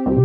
Hello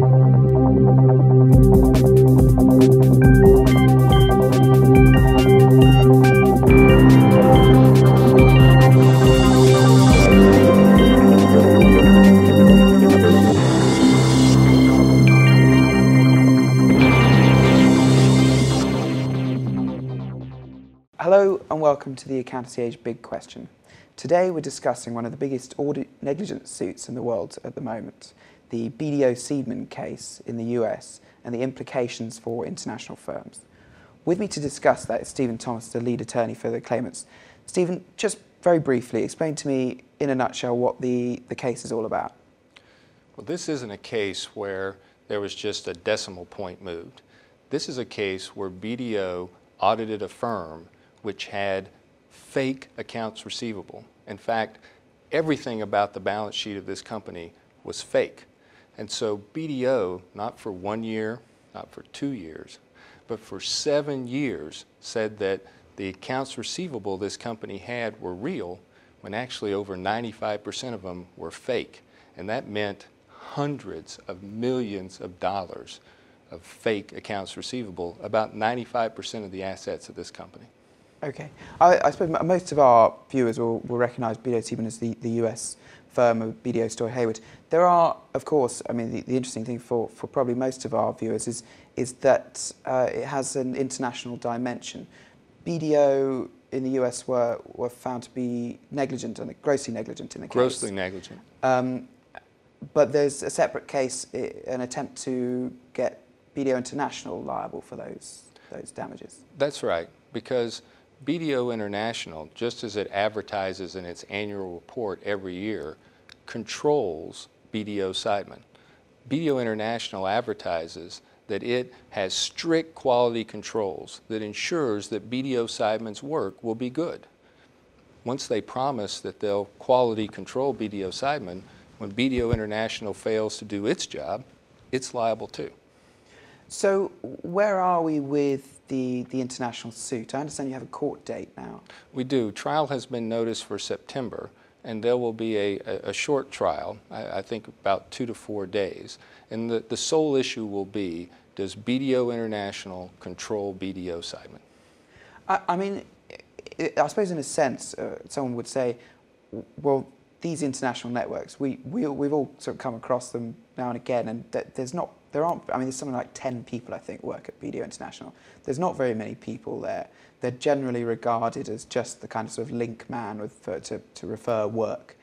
and welcome to the Accountancy Age Big Question. Today we're discussing one of the biggest audit negligence suits in the world at the moment, the BDO Seidman case in the US and the implications for international firms. With me to discuss that is Stephen Thomas, the lead attorney for the claimants. Stephen, just very briefly, explain to me in a nutshell what the case is all about. Well, this isn't a case where there was just a decimal point moved. This is a case where BDO audited a firm which had fake accounts receivable. In fact, everything about the balance sheet of this company was fake. And so BDO, not for 1 year, not for 2 years, but for 7 years, said that the accounts receivable this company had were real, when actually over 95% of them were fake. And that meant hundreds of millions of dollars of fake accounts receivable, about 95% of the assets of this company. Okay. I suppose most of our viewers will recognise BDO Seidman as the US firm of BDO Story Hayward. There are, of course, I mean, the interesting thing for probably most of our viewers is that it has an international dimension. BDO in the US were found to be negligent, and grossly negligent in the case. Grossly negligent. But there's a separate case, an attempt to get BDO International liable for those damages. That's right, because BDO International, just as it advertises in its annual report every year, controls BDO Seidman. BDO International advertises that it has strict quality controls that ensures that BDO Seidman's work will be good. Once they promise that they'll quality control BDO Seidman, when BDO International fails to do its job, it's liable too. So where are we with the international suit? I understand you have a court date now. We do. Trial has been noticed for September, and there will be a short trial, I think about 2 to 4 days. And the sole issue will be, does BDO International control BDO Seidman? I mean, I suppose in a sense, someone would say, well, these international networks, we've all sort of come across them now and again, and there's something like 10 people, I think, work at BDO International. There's not very many people there. They're generally regarded as just the kind of sort of link man to refer work.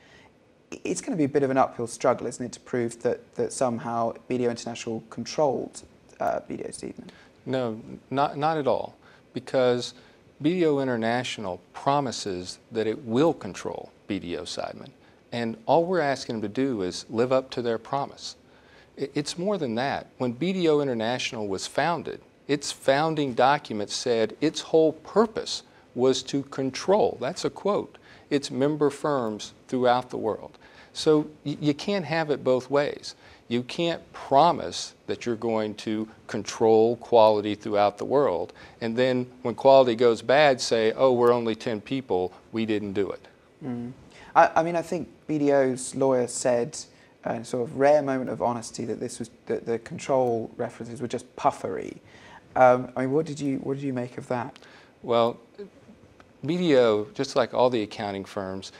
It's going to be a bit of an uphill struggle, isn't it, to prove that somehow BDO International controlled BDO Seidman? No, not at all, because BDO International promises that it will control BDO Seidman. And all we're asking them to do is live up to their promise. It's more than that. When BDO International was founded, its founding documents said its whole purpose was to control, that's a quote, its member firms throughout the world. So you can't have it both ways. You can't promise that you're going to control quality throughout the world, and then when quality goes bad, say, oh, we're only 10 people, we didn't do it. Mm. I mean, I think BDO's lawyer said, in a sort of rare moment of honesty, that the control references were just puffery. I mean, what did you make of that? Well, BDO, just like all the accounting firms,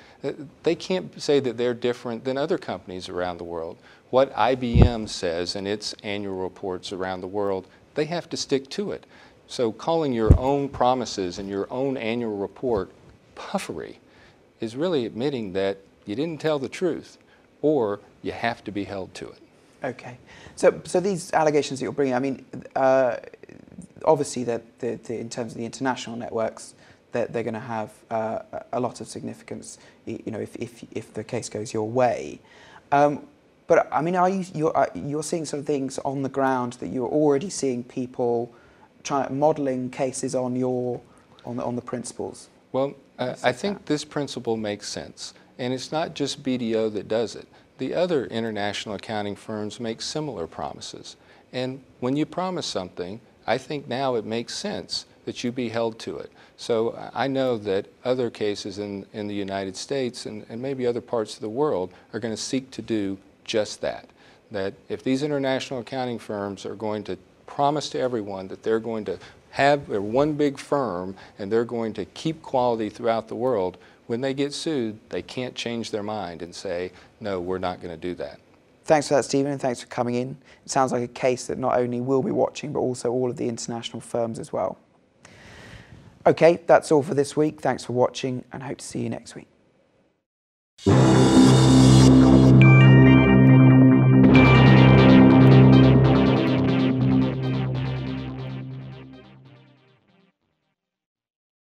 they can't say that they're different than other companies around the world. What IBM says in its annual reports around the world, they have to stick to it. So calling your own promises in your own annual report puffery is really admitting that you didn't tell the truth, or you have to be held to it. Okay. So these allegations that you're bringing, I mean, obviously that in terms of the international networks, that they're going to have a lot of significance, you know, if the case goes your way. But I mean, you're seeing sort of things on the ground that you're already seeing people modelling cases on the principles? Well, I think this principle makes sense, and it's not just BDO that does it. The other international accounting firms make similar promises, and when you promise something, I think now it makes sense that you be held to it. So I know that other cases in the United States and maybe other parts of the world are going to seek to do just that. that if these international accounting firms are going to promise to everyone that they're going to have their one big firm and they're going to keep quality throughout the world, when they get sued, they can't change their mind and say, no, we're not going to do that. Thanks for that, Stephen, and thanks for coming in. It sounds like a case that not only we'll be watching, but also all of the international firms as well. Okay, that's all for this week. Thanks for watching, and hope to see you next week.